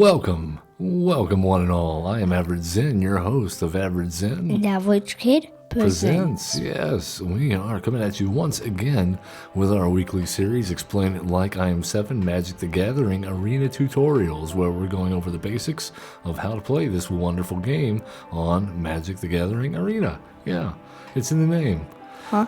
Welcome one and all. I am Average Zen, your host of Average Zen. An Average Kid presents. Yes, we are coming at you once again with our weekly series, Explain It Like I Am 7 Magic the Gathering Arena Tutorials, where we're going over the basics of how to play this wonderful game on Magic the Gathering Arena. Yeah, it's in the name. Huh?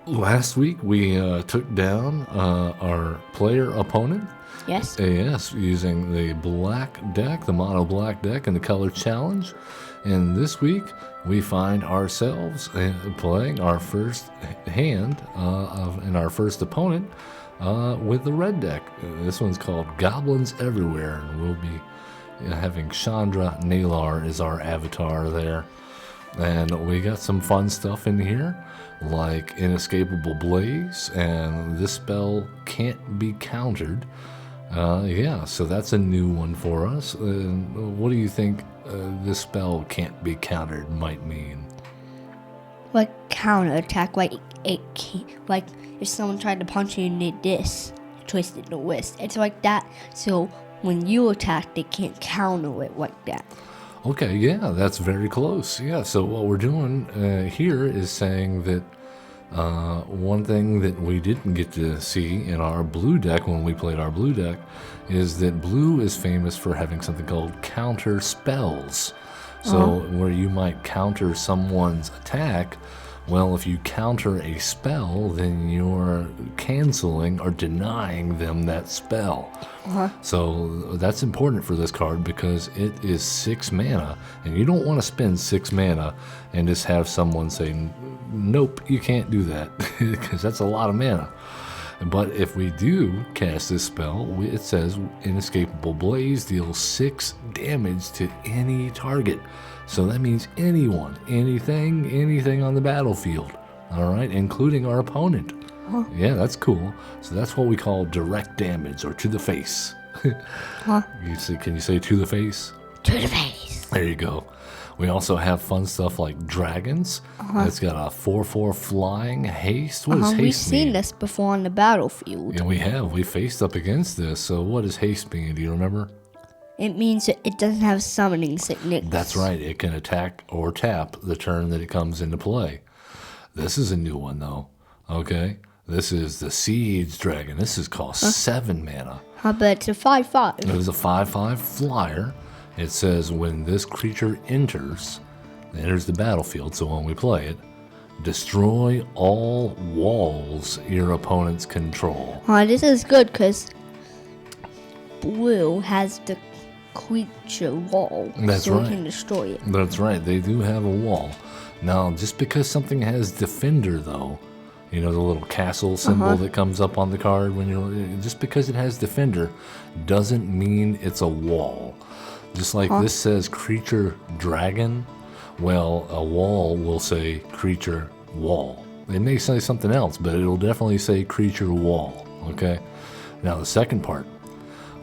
Last week we took down our player opponent. Yes. Yes, using the black deck, the mono black deck, and the color challenge. And this week, we find ourselves playing our first hand and our first opponent with the red deck. This one's called Goblins Everywhere, and we'll be having Chandra Nalar as our avatar there. And we got some fun stuff in here, like Inescapable Blaze, and this spell can't be countered. So that's a new one for us. What do you think this spell can't be countered might mean? Like counterattack, like if someone tried to punch you and did this, twisted the wrist. It's like that. So when you attack, they can't counter it like that. Okay, yeah, that's very close. Yeah, so what we're doing here is saying that one thing that we didn't get to see in our blue deck when we played our blue deck is that blue is famous for having something called counter spells. So where you might counter someone's attack, well, if you counter a spell, then you're canceling or denying them that spell. So that's important for this card because it is 6 mana, and you don't want to spend 6 mana and just have someone say, nope, you can't do that, because that's a lot of mana. But if we do cast this spell, it says Inescapable Blaze deals 6 damage to any target. So that means anyone, anything on the battlefield, all right, including our opponent. Yeah, that's cool. So that's what we call direct damage, or to the face. Can you say to the face? To the face. There you go. We also have fun stuff like dragons. It's got a 4/4 flying haste. What does haste mean? We've seen this before on the battlefield. Yeah, we have. We faced up against this. So what does haste mean? Do you remember? It means that it doesn't have summoning sickness. That's right. It can attack or tap the turn that it comes into play. This is a new one, though. Okay? This is the Siege Dragon. This is cost 7 mana. But it's a 5/5. It is a 5/5 flyer. It says when this creature enters the battlefield, so when we play it, destroy all walls your opponents control. This is good because blue has the creature wall. That's so right. We can destroy it. That's right. They do have a wall. Now, just because something has Defender, though, you know, the little castle symbol that comes up on the card just because it has Defender doesn't mean it's a wall. Just like this says creature dragon, well, a wall will say creature wall. It may say something else, but it'll definitely say creature wall, okay? Now, the second part,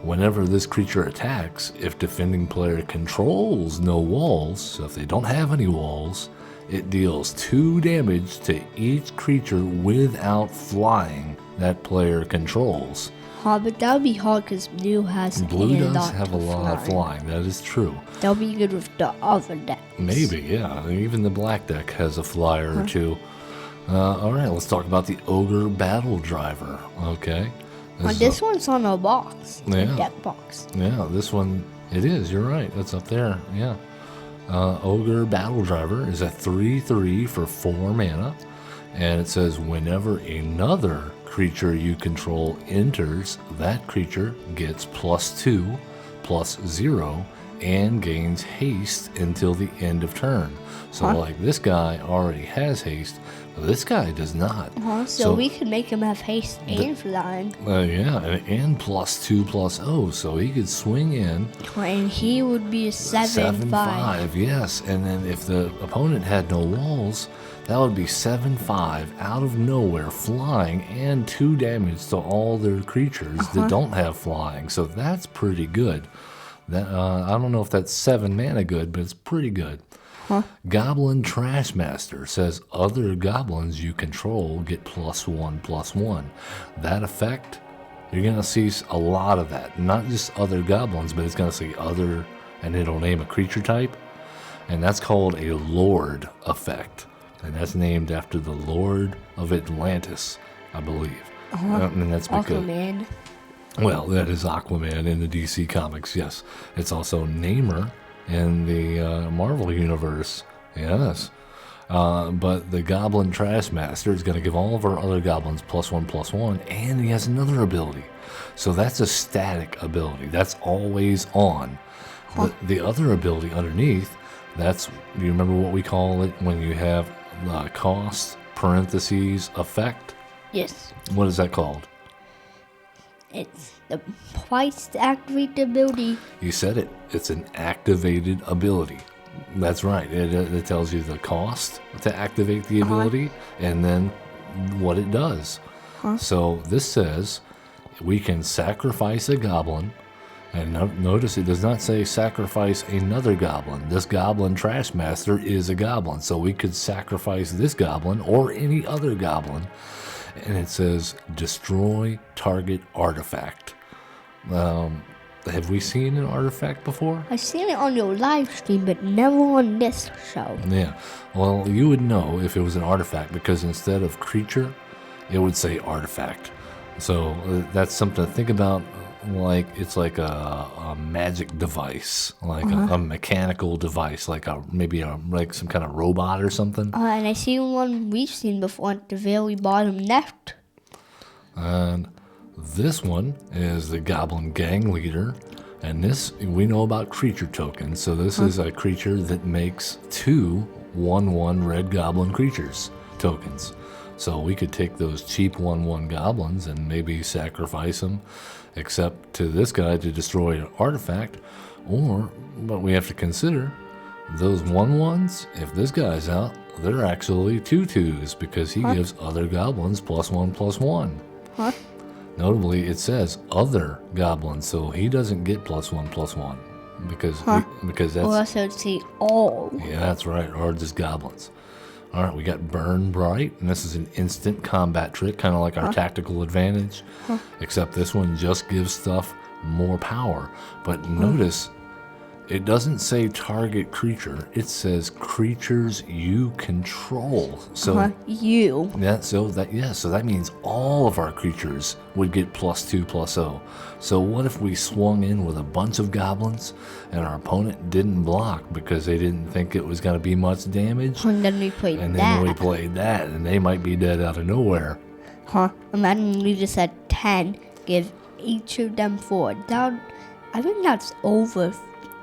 whenever this creature attacks, if defending player controls no walls, so if they don't have any walls, it deals 2 damage to each creature without flying that player controls. But that would be hard because blue has Blue does have a lot of flying. That is true. That'll be good with the other decks. Maybe, yeah. Even the black deck has a flyer or two. All right, let's talk about the Ogre Battle Driver. Okay. This one's on a box. Yeah. Deck box. Yeah, this one, it is. You're right. It's up there. Yeah. Ogre Battle Driver is a 3/3 for 4 mana. And it says whenever another creature you control enters, that creature gets +2/+0 and gains haste until the end of turn. So like this guy already has haste, but this guy does not. So we could make him have haste and flying. And +2/+0, so he could swing in. And he would be a 7/5. Yes. And then if the opponent had no walls, that would be 7/5 out of nowhere, flying, and 2 damage to all their creatures that don't have flying. So that's pretty good. That I don't know if that's 7 mana good, but it's pretty good. Goblin Trashmaster says other goblins you control get +1/+1. That effect You're going to see a lot of that. Not just other goblins, but it's going to see other, and it'll name a creature type. And that's called a Lord effect. And that's named after the Lord of Atlantis, I believe. And that's because... Aquaman. Well, that is Aquaman in the DC Comics, yes. It's also Namor in the Marvel Universe, yes. But the Goblin Trashmaster is going to give all of our other goblins +1/+1, and he has another ability. So that's a static ability. That's always on. But the other ability underneath, do you remember what we call it when you have cost, parentheses, effect? Yes. What is that called? It's the price to activate the ability. You said it. It's an activated ability. That's right. It tells you the cost to activate the ability and then what it does. So this says we can sacrifice a goblin. And notice it does not say sacrifice another goblin. This Goblin Trashmaster is a goblin. So we could sacrifice this goblin or any other goblin. And it says destroy target artifact. Have we seen an artifact before? I've seen it on your live stream, but never on this show. Yeah. Well, you would know if it was an artifact because instead of creature, it would say artifact. So that's something to think about. Like it's like a magic device, like a mechanical device, like maybe some kind of robot or something. And I see one we've seen before at the very bottom left. And this one is the Goblin Gang Leader, and this we know about creature tokens. So this is a creature that makes 2 1/1 red goblin creatures tokens. So we could take those cheap 1/1 goblins and maybe sacrifice them, except to this guy to destroy an artifact. But we have to consider those 1/1s, if this guy's out, they're actually 2/2s because he gives other goblins +1/+1. Notably, it says other goblins, so he doesn't get +1/+1 because that's... Or else it would say all. Yeah, that's right, or just goblins. All right, we got Burn Bright, and this is an instant combat trick, kind of like our tactical advantage, except this one just gives stuff more power. But notice, it doesn't say target creature; it says creatures you control. So you. Yeah, so that means all of our creatures would get +2/+0. So what if we swung in with a bunch of goblins and our opponent didn't block because they didn't think it was going to be much damage? And then we played that. And they might be dead out of nowhere. Imagine we just had 10, give each of them 4. I think that's over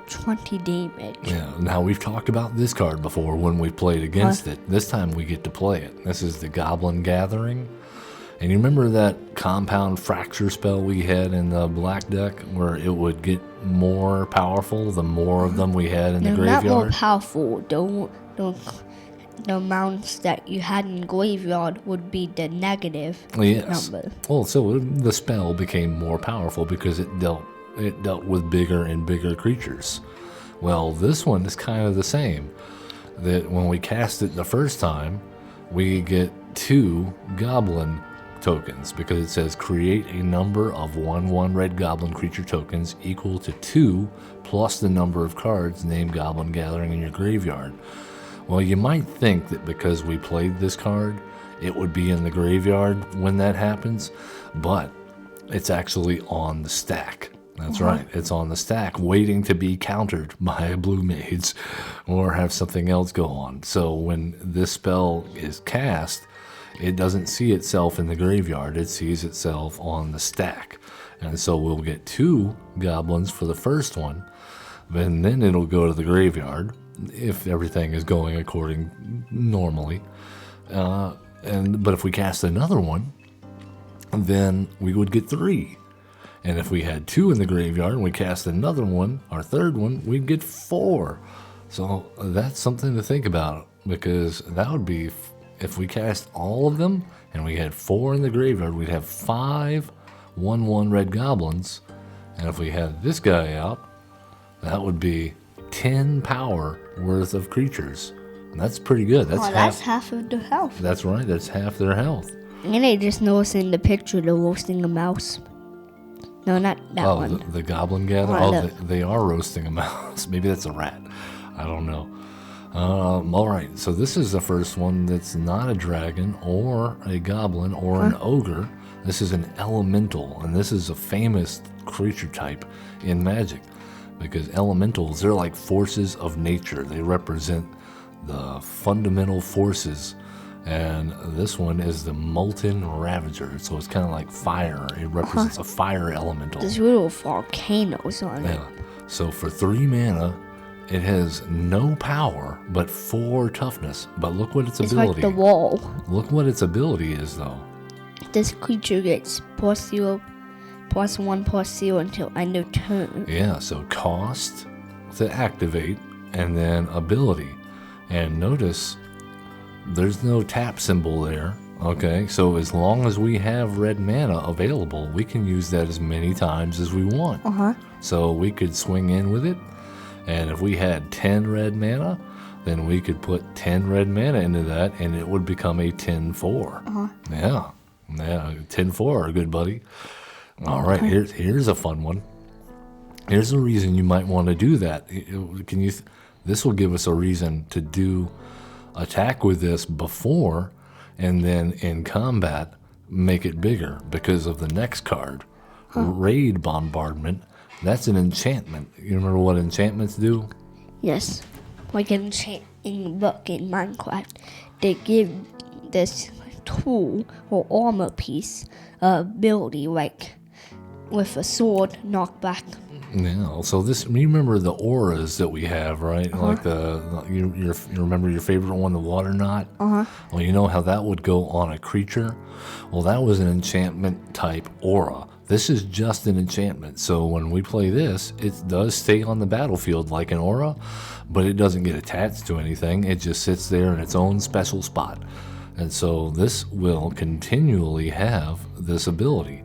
20 damage. Yeah, now we've talked about this card before when we played against it. This time we get to play it. This is the Goblin Gathering. And you remember that compound fracture spell we had in the black deck where it would get more powerful the more of them we had in the graveyard? Not more powerful. The amounts that you had in graveyard would be the negative number. Well, so the spell became more powerful because it dealt with bigger and bigger creatures. Well, this one is kind of the same. That when we cast it the first time, we get 2 goblin tokens because it says create a number of 1/1 red goblin creature tokens equal to 2 plus the number of cards named Goblin Gathering in your graveyard. Well, you might think that because we played this card, it would be in the graveyard when that happens, but it's actually on the stack. That's right. It's on the stack waiting to be countered by a blue mage or have something else go on. So when this spell is cast, it doesn't see itself in the graveyard. It sees itself on the stack. And so we'll get 2 goblins for the first one, and then it'll go to the graveyard if everything is going according normally. But if we cast another one, then we would get 3. And if we had 2 in the graveyard and we cast another one, our third one, we'd get 4. So that's something to think about because that would be, if we cast all of them and we had 4 in the graveyard, we'd have 5 1/1 red goblins. And if we had this guy out, that would be 10 power worth of creatures. And that's pretty good. That's half of their health. That's right. That's half their health. And I just noticed in the picture they're roasting a mouse. No, not that Oh, one. the Goblin Gather? Oh, Oh, no. they are roasting a mouse. Maybe that's a rat. I don't know. All right, so this is the first one that's not a dragon or a goblin or an ogre. This is an elemental, and this is a famous creature type in Magic because elementals, they're like forces of nature. They represent the fundamental forces, and this one is the Molten Ravager, so it's kind of like fire. It represents a fire elemental. There's little volcanoes on it. Yeah. So for 3 mana, it has no power but 4 toughness. But look what its It's ability. like the wall. Look what its ability is, though. This creature gets +0, +1, +0 until end of turn. Yeah. So cost to activate, and then ability. And notice there's no tap symbol there. Okay. So as long as we have red mana available, we can use that as many times as we want. So we could swing in with it. And if we had 10 red mana, then we could put 10 red mana into that, and it would become a 10-4. Yeah, 10-4, good buddy. All right, here's a fun one. Here's a reason you might want to do that. This will give us a reason to do attack with this before, and then in combat make it bigger because of the next card, Raid Bombardment. That's an enchantment. You remember what enchantments do? Yes. Like an enchanting book in Minecraft. They give this tool or armor piece ability, like with a sword, knock back. Yeah. So you remember the auras that we have, right? Like you remember your favorite one, the water knot? Well, you know how that would go on a creature? Well, that was an enchantment type aura. This is just an enchantment, so when we play this, it does stay on the battlefield like an aura, but it doesn't get attached to anything. It just sits there in its own special spot. And so this will continually have this ability.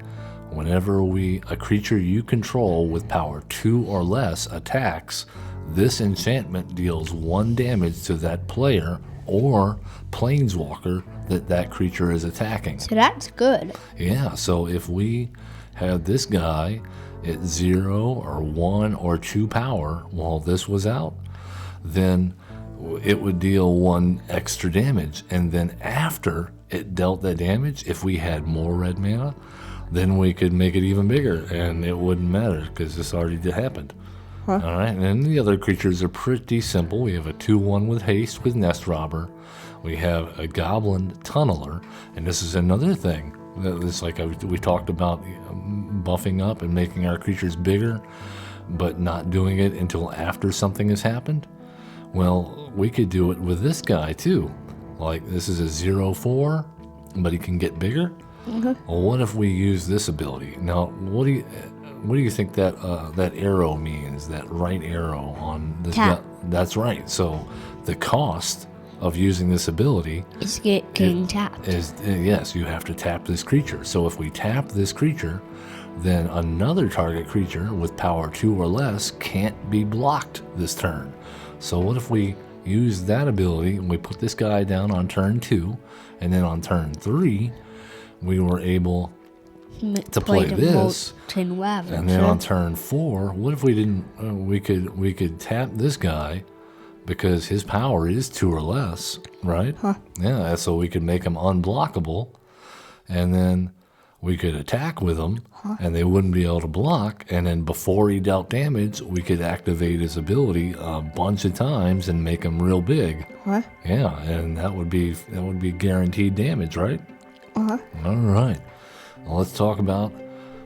Whenever a creature you control with power 2 or less attacks, this enchantment deals 1 damage to that player or planeswalker that creature is attacking. So that's good. Yeah, so if we had this guy at 0 or 1 or 2 power while this was out, then it would deal 1 extra damage. And then after it dealt that damage, if we had more red mana, then we could make it even bigger and it wouldn't matter because this already happened. All right, and then the other creatures are pretty simple. We have a 2/1 with haste with Nest Robber. We have a Goblin Tunneler, and this is another thing. It's like we talked about buffing up and making our creatures bigger, but not doing it until after something has happened. Well, we could do it with this guy too. Like this is a 0/4, but he can get bigger. Well, what if we use this ability? Now, what do you think that arrow means? That right arrow on this? Tap. That's right. So the cost of using this ability It's getting tapped. is yes, you have to tap this creature. So if we tap this creature, then another target creature with power 2 or less can't be blocked this turn. So what if we use that ability and we put this guy down on turn 2, and then on turn 3 we were able to play this, Molten Ravager. and then on turn 4, what if we didn't? We could tap this guy because his power is 2 or less, right? Yeah, so we could make him unblockable, and then we could attack with him, and they wouldn't be able to block. And then before he dealt damage, we could activate his ability a bunch of times and make him real big. Yeah, and that would be guaranteed damage, right? All right. Well, let's talk about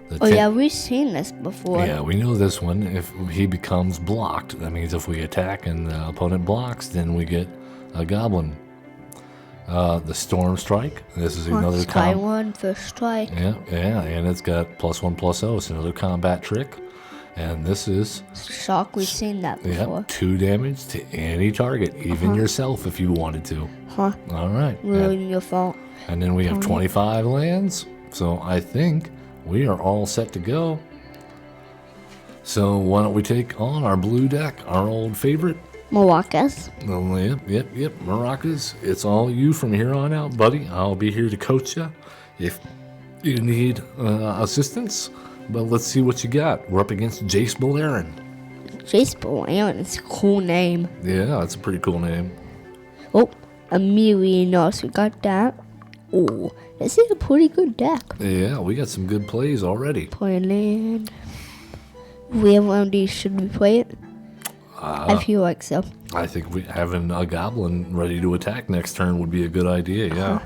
the. Yeah, we've seen this before. Yeah, we know this one. If he becomes blocked, that means if we attack and the opponent blocks, then we get a goblin. The Storm Strike. This is another Sky one first strike. Yeah, and it's got +1/+0. It's another combat trick, and this is Shock. We've seen that before. 2 damage to any target, even yourself if you wanted to. All right. Really your fault. And then we have 25 lands. So I think we are all set to go. So why don't we take on our blue deck, our old favorite? Maracas. Yep, Maracas. It's all you from here on out, buddy. I'll be here to coach you. If you need assistance, But let's see what you got. We're up against Jace Balerin. Jace Balerin, it's a cool name. Yeah, that's a pretty cool name. Oh, Amelie knows we got that. Oh, this is a pretty good deck. Yeah, we got some good plays already. Play land. We have one of these. Should we play it? I feel like so. I think having a goblin ready to attack next turn would be a good idea, yeah.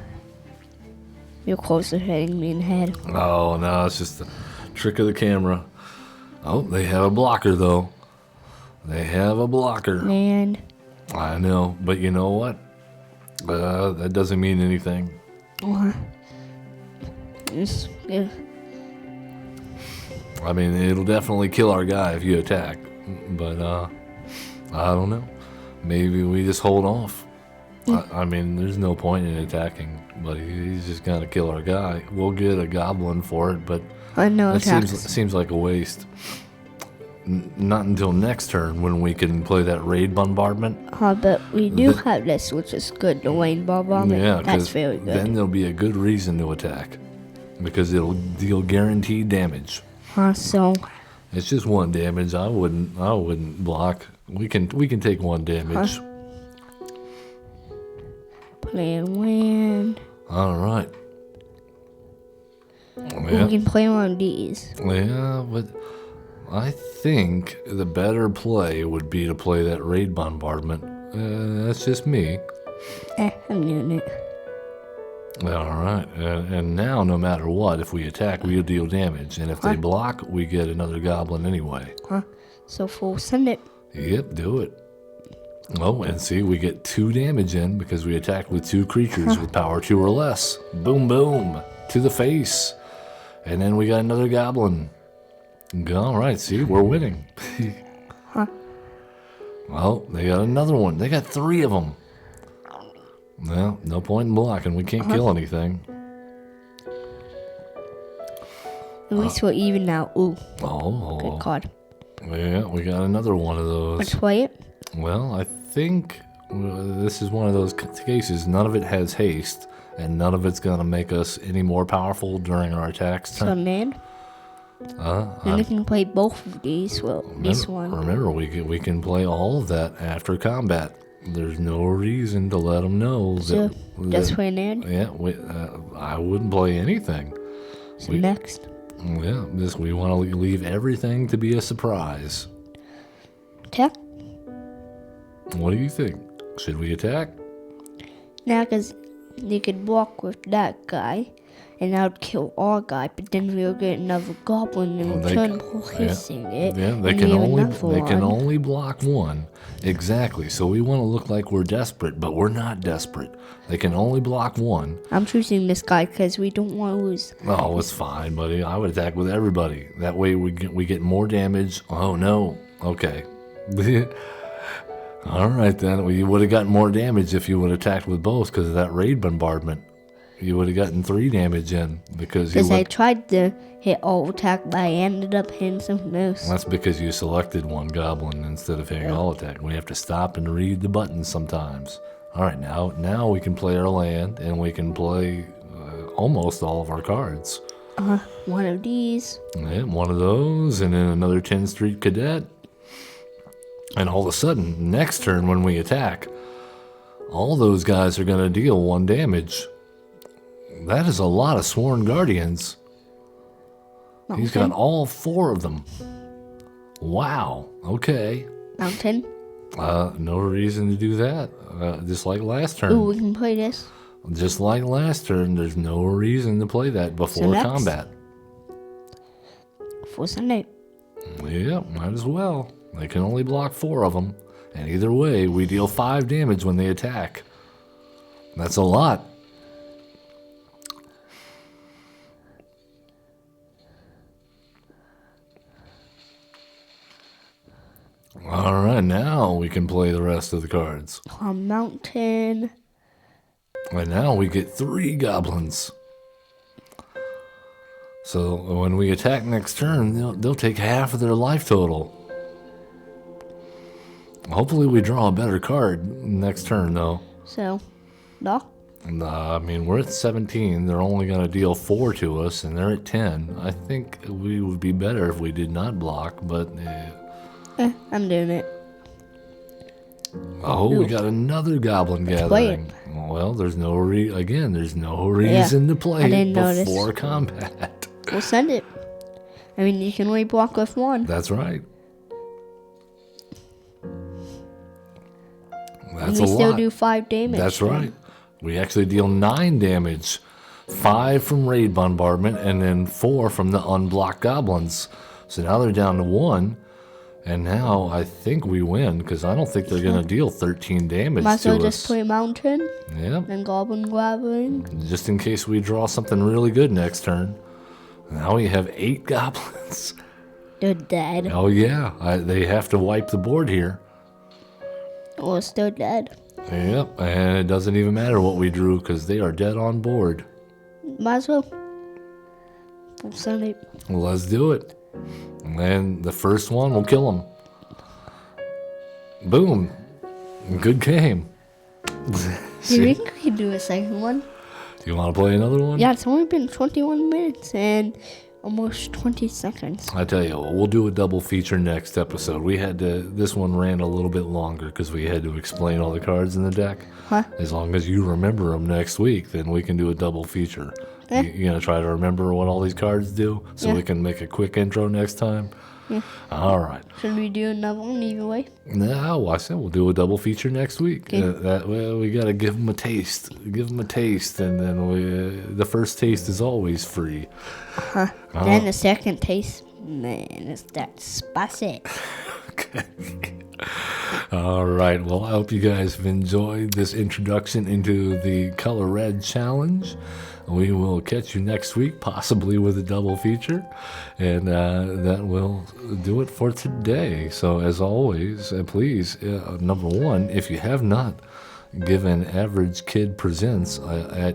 You're closer hitting me in the head. Oh, no, it's just a trick of the camera. Oh, they have a blocker, though. They have a blocker. And I know, but you know what? That doesn't mean anything. Yeah. I mean, it'll definitely kill our guy if you attack. But, I don't know. Maybe we just hold off. I mean, there's no point in attacking, but he's just gonna kill our guy. We'll get a goblin for it, but I know that seems like a waste. Not until next turn when we can play that raid bombardment. But we do have this, which is good. The rain bombardment. Yeah, that's very good. Then there'll be a good reason to attack, because it'll deal guaranteed damage. So It's just one damage. I wouldn't block. We can take one damage. Play and win. All right. We can play on these. Yeah, but I think the better play would be to play that raid bombardment. That's just me. I'm doing it. All right. And now, no matter what, if we attack, we'll deal damage. And if they block, we get another goblin anyway. So full send it. Yep, do it. Oh, and see, we get 2 damage in because we attacked with 2 creatures with power 2 or less. Boom, boom, to the face. And then we got another goblin. All right, see, we're winning. Well, they got another one. They got 3 of them. Well, no point in blocking. We can't kill anything. At least we're even now. Ooh, Oh, good card. Yeah, we got another one of those. Let's play it. Well, I think this is one of those cases. None of it has haste, and none of it's going to make us any more powerful during our attacks. So then we can play both of these. Well, this one. Remember, we can play all of that after combat. There's no reason to let them know So just play land. Yeah, I wouldn't play anything. So next. Yeah, we want to leave everything to be a surprise. Attack. What do you think? Should we attack? Now, because they could walk with that guy, and that would kill our guy, but then we'll get another goblin in return for hissing it. Yeah, they can only block 1. Exactly. So we want to look like we're desperate, but we're not desperate. They can only block 1. I'm choosing this guy because we don't want to lose. Oh, it's fine, buddy. I would attack with everybody. That way we get more damage. Oh no. Okay. All right then. You would have gotten more damage if you would have attacked with both because of that raid bombardment. You would have gotten 3 damage in because I tried to hit all attack, but I ended up hitting something else. That's because you selected one goblin instead of hitting all attack. We have to stop and read the buttons sometimes. All right, now we can play our land and we can play almost all of our cards. One of these. Yeah, one of those, and then another 10th Street Cadet. And all of a sudden, next turn when we attack, all those guys are going to deal 1 damage. That is a lot of Sworn Guardians. Mountain. He's got all 4 of them. Wow. Okay. Mountain. No reason to do that. Just like last turn. Ooh, we can play this. Just like last turn, there's no reason to play that before combat. For Sunday. Yeah, might as well. They can only block 4 of them. And either way, we deal 5 damage when they attack. That's a lot. All right, now we can play the rest of the cards. Mountain. And now we get 3 goblins. So when we attack next turn, they'll take half of their life total. Hopefully we draw a better card next turn, though. So, no. Nah, I mean, we're at 17. They're only going to deal 4 to us, and they're at 10. I think we would be better if we did not block, but... I'm doing it. Oh, we got another Goblin gathering. Well, there's no reason to play it before combat. We'll send it. I mean, you can only block with 1. That's right. That's and we still do 5 damage. That's right. We actually deal 9 damage. 5 from raid bombardment, and then 4 from the unblocked goblins. So now they're down to 1. And now I think we win, because I don't think they're going to deal 13 damage Might as to well us. just play Mountain. Yep. And Goblin. Just in case we draw something really good next turn. Now we have 8 goblins. They're dead. Oh, yeah. They have to wipe the board here. Well, still dead. Yep. And it doesn't even matter what we drew, because they are dead on board. Might as well. We'll send it. Well, let's do it. And then the first one will kill him. Boom. Good game. Do you think we can do a second one? Do you want to play another one? Yeah, it's only been 21 minutes and almost 20 seconds. I tell you what, we'll do a double feature next episode. This one ran a little bit longer because we had to explain all the cards in the deck. Huh? As long as you remember them next week, then we can do a double feature. You gonna try to remember what all these cards do so we can make a quick intro next time? Yeah. All right. Should we do another one either way? No, I said we'll do a double feature next week. Okay. We got to give them a taste. Give them a taste, and then the first taste is always free. Then the second taste, man, it's that spicy. Okay. All right. Well, I hope you guys have enjoyed this introduction into the Color Red Challenge. We will catch you next week, possibly with a double feature. And that will do it for today. So as always, please, number one, if you have not given Average Kid Presents on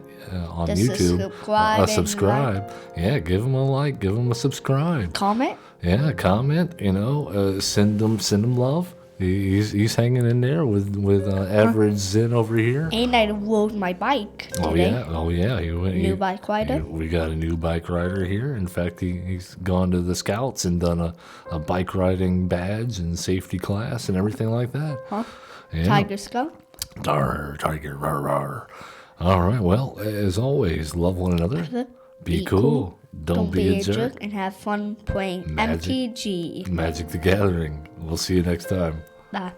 YouTube subscribe, yeah, give them a like, give them a subscribe. Comment? Yeah, comment, send them love. He's hanging in there with Average Zen over here. And I rode my bike today. Oh yeah. New bike rider. We got a new bike rider here. In fact, he's gone to the Scouts and done a bike riding badge and safety class and everything like that. Huh? Yeah. Tiger Scout. Tiger. Rawr, rawr. All right. Well, as always, love one another. Be cool. Don't be a jerk. And have fun playing MtG. Magic the Gathering. We'll see you next time. Bye.